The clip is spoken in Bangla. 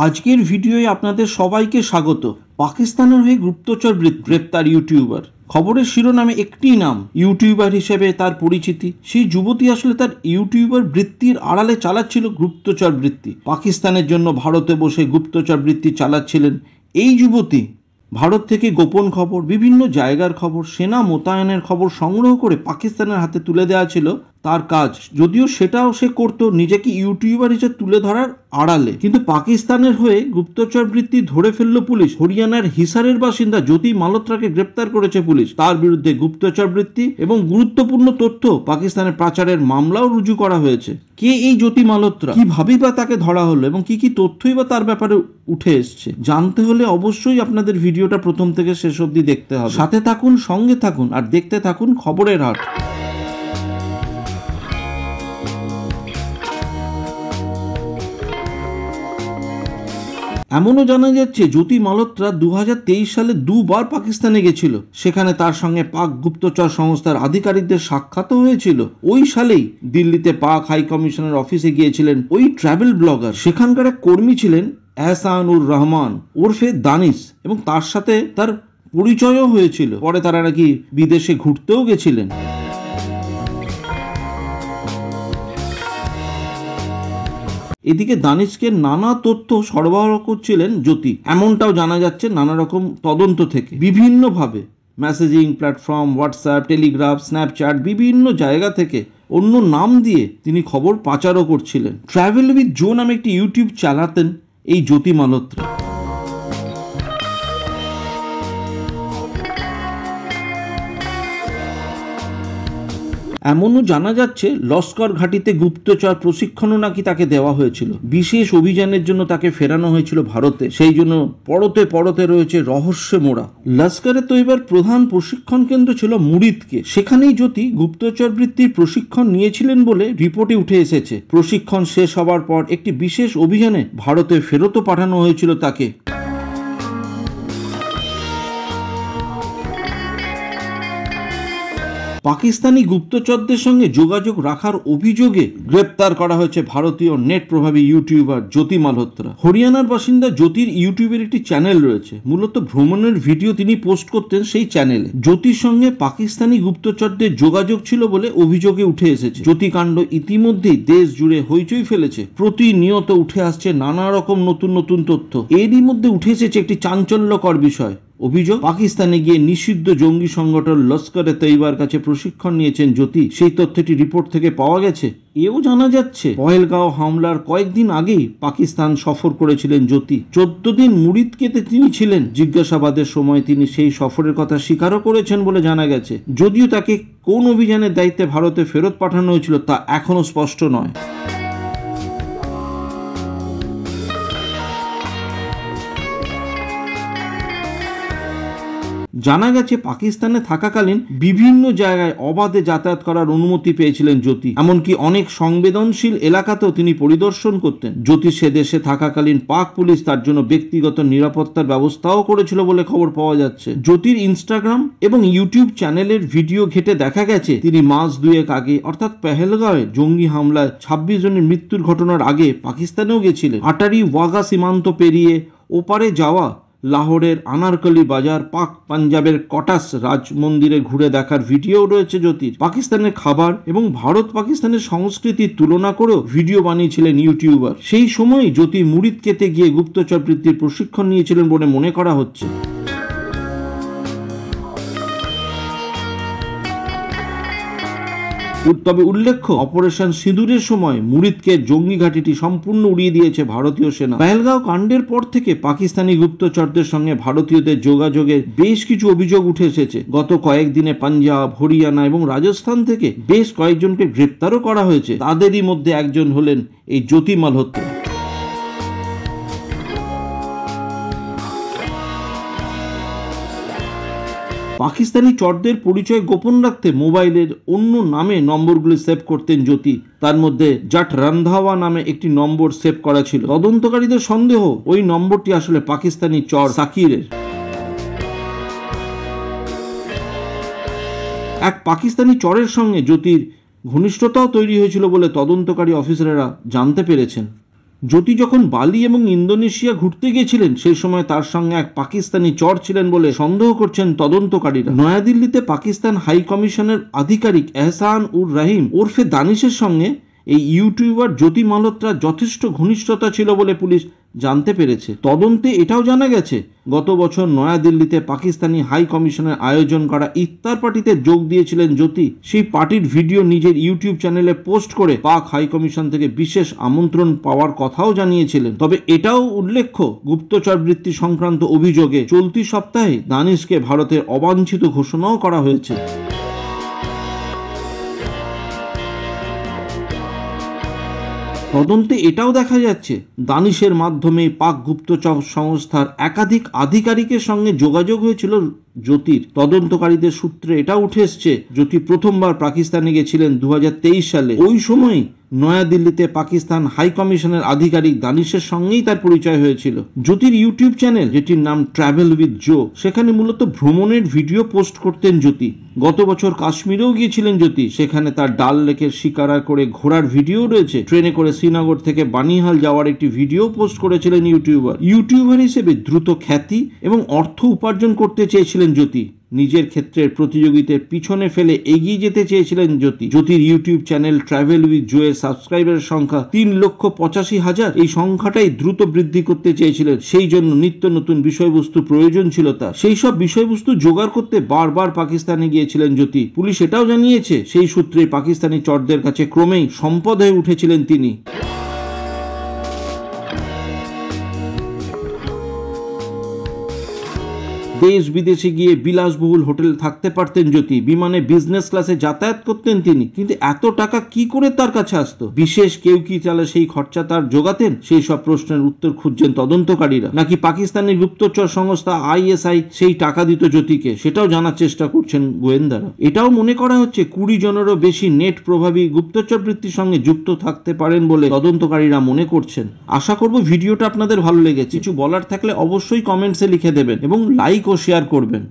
আজকের ভিডিওয়ে আপনাদের সবাইকে স্বাগত। পাকিস্তানের হয়ে গুপ্তচর গ্রেপ্তার ইউটিউবার। খবরের শিরোনামে একটি নাম, ইউটিউবার হিসেবে তার পরিচিতি। সেই যুবতী আসলে তার ইউটিউবার বৃত্তির আড়ালে চালাচ্ছিল গুপ্তচর বৃত্তি। পাকিস্তানের জন্য ভারতে বসে গুপ্তচর বৃত্তি চালাচ্ছিলেন এই যুবতী। ভারত থেকে গোপন খবর, বিভিন্ন জায়গার খবর, সেনা মোতায়েনের খবর সংগ্রহ করে পাকিস্তানের হাতে তুলে দেওয়া ছিল তার কাজ। যদিও সেটাও সে করতো নিজেকে ইউটিউবার হিসেবে তুলে ধরার আড়ালে। কিন্তু পাকিস্তানের হয়ে গুপ্তচর বৃত্তি ধরে ফেলল পুলিশ। হরিয়ানার হিসারের বাসিন্দা জ্যোতি মালহোত্রাকে গ্রেপ্তার করেছে পুলিশ। তার বিরুদ্ধে গুপ্তচর বৃত্তি এবং গুরুত্বপূর্ণ তথ্য পাকিস্তানের পাচারের মামলাও রুজু করা হয়েছে। কে এই জ্যোতি মালহোত্রা, কিভাবেই বা তাকে ধরা হলো এবং কি তথ্যই বা তার ব্যাপারে উঠে এসছে, জানতে হলে অবশ্যই আপনাদের ভিডিওটা প্রথম থেকে শেষ অবধি দেখতে হবে। সাথে থাকুন, সঙ্গে থাকুন আর দেখতে থাকুন খবরের হাট। এমনও জানা যাচ্ছে জ্যোতি মালহোত্রা 2023 সালে দুবার পাকিস্তানে গেছিল। সেখানে তার সঙ্গে পাক গুপ্তচর সংস্থার আধিকারিকদের সাক্ষাৎও হয়েছিল। ওই সালেই দিল্লিতে পাক হাই কমিশনের অফিসে গিয়েছিলেন ওই ট্রাভেল ব্লগার। সেখানকার এক কর্মী ছিলেন এহসানুর রহমান ওরফে দানিশ, এবং তার সাথে তার পরিচয়ও হয়েছিল। পরে তারা নাকি বিদেশে ঘুরতেও গেছিলেন। এদিকে দানিশকে নানা তথ্য সরবরাহ করছিলেন জ্যোতি, এমনটাও জানা যাচ্ছে নানা রকম তদন্ত থেকে। বিভিন্নভাবে messaging platform, WhatsApp, Telegraph, Snapchat, বিভিন্ন জায়গা থেকে অন্য নাম দিয়ে তিনি খবর পাচারও করছিলেন। ট্রাভেল উইথ জো নামে একটি ইউটিউব চালাতেন এই জ্যোতি মালহোত্রা। এমনও জানা যাচ্ছে লস্কর ঘাটিতে গুপ্তচর প্রশিক্ষণও নাকি তাকে দেওয়া হয়েছিল। বিশেষ অভিযানের জন্য তাকে ফেরানো হয়েছিল ভারতে। সেই জন্য পরতে পরতে রয়েছে রহস্যে মোড়া। লস্করে তৈবার প্রধান প্রশিক্ষণ কেন্দ্র ছিল মুরিদকে। সেখানেই জ্যোতি গুপ্তচর বৃত্তির প্রশিক্ষণ নিয়েছিলেন বলে রিপোর্টে উঠে এসেছে। প্রশিক্ষণ শেষ হবার পর একটি বিশেষ অভিযানে ভারতে ফেরতও পাঠানো হয়েছিল তাকে। পাকিস্তানি গুপ্তচরদের সঙ্গে যোগাযোগ রাখার অভিযোগে গ্রেপ্তার করা হয়েছে ভারতীয় নেট প্রভাবী ইউটিউবার জ্যোতি মালহোত্রা। হরিয়ানার বাসিন্দা জ্যোতির ইউটিউবের একটি চ্যানেল রয়েছে। মূলত ভ্রমণের ভিডিও তিনি পোস্ট করতেন সেই চ্যানেলে। জ্যোতির সঙ্গে পাকিস্তানি গুপ্তচরদের যোগাযোগ ছিল বলে অভিযোগে উঠে এসেছে। জ্যোতিকাণ্ড ইতিমধ্যেই দেশ জুড়ে হইচই ফেলেছে। প্রতিনিয়ত উঠে আসছে নানা রকম নতুন নতুন তথ্য। এরই মধ্যে উঠে এসেছে একটি চাঞ্চল্যকর বিষয়। অভিযোগ, পাকিস্তানে গিয়ে নিষিদ্ধ জঙ্গি সংগঠন লস্করে তৈবার কাছে প্রশিক্ষণ নিয়েছেন জ্যোতি। সেই তথ্যটি রিপোর্ট থেকে পাওয়া গেছে। এও জানা যাচ্ছে পহেলগাঁও হামলার কয়েকদিন আগেই পাকিস্তান সফর করেছিলেন জ্যোতি। 14 দিন মুরিদকেতে তিনি ছিলেন। জিজ্ঞাসাবাদের সময় তিনি সেই সফরের কথা স্বীকারও করেছেন বলে জানা গেছে। যদিও তাকে কোন অভিযানের দায়িত্বে ভারতে ফেরত পাঠানো হয়েছিল তা এখনো স্পষ্ট নয়। জানা গেছে পাকিস্তানে থাকাকালীন বিভিন্ন জায়গায় অবাধে যাতায়াত করার অনুমতি পেয়েছিলেন জ্যোতি। এমনকি অনেক সংবেদনশীল এলাকাতেও তিনি পরিদর্শন করতেন। জ্যোতি সে দেশে থাকাকালীন পাক পুলিশ তার জন্য ব্যক্তিগত নিরাপত্তার ব্যবস্থাও করেছিল বলে খবর পাওয়া যাচ্ছে। জ্যোতির ইনস্টাগ্রাম এবং ইউটিউব চ্যানেলের ভিডিও ঘেটে দেখা গেছে তিনি মাস দুয়েক আগে, অর্থাৎ পেহেলগাঁওয়ে জঙ্গি হামলায় 26 জনের মৃত্যুর ঘটনার আগে পাকিস্তানেও গেছিলেন। আটারি ওয়াঘা সীমান্ত পেরিয়ে ওপারে যাওয়া লাহোরের আনারকলি বাজার, পাক পাঞ্জাবের কটাস রাজ মন্দিরে ঘুরে দেখার ভিডিও রয়েছে জ্যোতির। পাকিস্তানের খাবার এবং ভারত পাকিস্তানের সংস্কৃতির তুলনা করেও ভিডিও বানিয়েছিলেন ইউটিউবার। সেই সময় জ্যোতি মুরিদকেতে গিয়ে গুপ্তচর বৃত্তির প্রশিক্ষণ নিয়েছিলেন বলে মনে করা হচ্ছে। তবে উল্লেখ্য, অপারেশন সিঁদুরের সময় মুরিদকে জঙ্গি ঘাঁটিটি সম্পূর্ণ উড়িয়ে দিয়েছে ভারতীয় সেনা। পেহেলগাঁও কাণ্ডের পর থেকে পাকিস্তানি গুপ্তচরদের সঙ্গে ভারতীয়দের যোগাযোগের বেশ কিছু অভিযোগ উঠে এসেছে। গত কয়েকদিনে পাঞ্জাব, হরিয়ানা এবং রাজস্থান থেকে বেশ কয়েকজনকে গ্রেপ্তারও করা হয়েছে। তাদেরই মধ্যে একজন হলেন এই জ্যোতি মালহোত্রা। পাকিস্তানি চরদের পরিচয় গোপন রাখতে মোবাইলের অন্য নামে নম্বরগুলি সেভ করতেন জ্যোতি। তার মধ্যে জাট রন্ধাওয়া নামে একটি নম্বর সেভ করা ছিল। তদন্তকারীদের সন্দেহ ওই নম্বরটি আসলে পাকিস্তানি চর সাকিরের। এক পাকিস্তানি চরের সঙ্গে জ্যোতির ঘনিষ্ঠতাও তৈরি হয়েছিল বলে তদন্তকারী অফিসাররা জানতে পেরেছেন। জ্যোতি যখন বালি এবং ইন্দোনেশিয়া ঘুরতে গিয়েছিলেন সেই সময় তার সঙ্গে এক পাকিস্তানি চর ছিলেন বলে সন্দেহ করছেন তদন্তকারীরা। নয়াদিল্লিতে পাকিস্তান হাই কমিশনের আধিকারিক এহসান উর রহিম ওরফে দানিশের সঙ্গে এই ইউটিউবার জ্যোতি মালহোত্রার যথেষ্ট ঘনিষ্ঠতা ছিল বলে পুলিশ জানতে পেরেছে। তদন্তে এটাও জানা গেছে গত বছর নয়াদিল্লিতে পাকিস্তানি হাই কমিশনের আয়োজন করা ইফতার পার্টিতে যোগ দিয়েছিলেন জ্যোতি। সেই পার্টির ভিডিও নিজের ইউটিউব চ্যানেলে পোস্ট করে পাক হাই কমিশন থেকে বিশেষ আমন্ত্রণ পাওয়ার কথাও জানিয়েছিলেন। তবে এটাও উল্লেখ্য, গুপ্তচর বৃত্তি সংক্রান্ত অভিযোগে চলতি সপ্তাহে দানিশকে ভারতের অবাঞ্ছিত ঘোষণাও করা হয়েছে। তদন্তে এটাও দেখা যাচ্ছে দানিশের মাধ্যমে পাক গুপ্তচর সংস্থার একাধিক আধিকারিকের সঙ্গে যোগাযোগ হয়েছিল জ্যোতির। তদন্তকারীদের সূত্রে এটা উঠে এসছে জ্যোতি প্রথমবার পাকিস্তানে গেছিলেন 2023 সালে। ওই সময় নয়াদিল্লিতে পাকিস্তান হাই কমিশনের আধিকারিক দানিশের সঙ্গেই তার পরিচয় হয়েছিল। জ্যোতির ইউটিউব চ্যানেল, যেটির নাম ট্রাভেল উইথ জো, সেখানে মূলত ভ্রমণের ভিডিও পোস্ট করতেন জ্যোতি। গত বছর কাশ্মীরেও গিয়েছিলেন জ্যোতি, সেখানে তার ডাল লেকের শিকারা করে ঘোরার ভিডিও রয়েছে। ট্রেনে করে শ্রীনগর থেকে বানিহাল যাওয়ার একটি ভিডিও পোস্ট করেছিলেন ইউটিউবার হিসেবে দ্রুত খ্যাতি এবং অর্থ উপার্জন করতে চেয়েছিলেন জ্যোতি। নিজের ক্ষেত্রের প্রতিযোগিতার পিছনে ফেলে এগিয়ে যেতে চেয়েছিলেন জ্যোতি। জ্যোতির ইউটিউব চ্যানেল ট্রাভেল উইথ জো এর সাবস্ক্রাইবারের সংখ্যা 3,85,000। এই সংখ্যাটাই দ্রুত বৃদ্ধি করতে চেয়েছিলেন। সেই জন্য নিত্য নতুন বিষয়বস্তু প্রয়োজন ছিল তার। সেই সব বিষয়বস্তু জোগাড় করতে বারবার পাকিস্তানে গিয়েছিলেন জ্যোতি। পুলিশ এটাও জানিয়েছে সেই সূত্রে পাকিস্তানি চরদের কাছে ক্রমেই সম্পদ হয়ে উঠেছিলেন তিনি। দেশ বিদেশে গিয়ে বিলাসবহুল হোটেল থাকতে পারতেন জ্যোতি, বিমানে বিজনেস ক্লাসে যাতায়াত করতেন তিনি। কিন্তু এত টাকা কি করে তার কাছে আসতো? বিশেষ কেউ কি চালে সেই খরচা তার জোগাতেন? সেই সব প্রশ্নের উত্তর খুঁজছেন তদন্তকারীরা। নাকি পাকিস্তানি গুপ্তচর সংস্থা ISI সেই টাকা দিত জ্যোতিকে, সেটাও জানার চেষ্টা করছেন গোয়েন্দারা। এটাও মনে করা হচ্ছে 20 জনেরও বেশি নেট প্রভাবী গুপ্তচর বৃত্তির সঙ্গে যুক্ত থাকতে পারেন বলে তদন্তকারীরা মনে করছেন। আশা করব ভিডিওটা আপনাদের ভালো লেগেছে। কিছু বলার থাকলে অবশ্যই কমেন্টসে লিখে দেবেন এবং লাইক ও শেয়ার করবেন।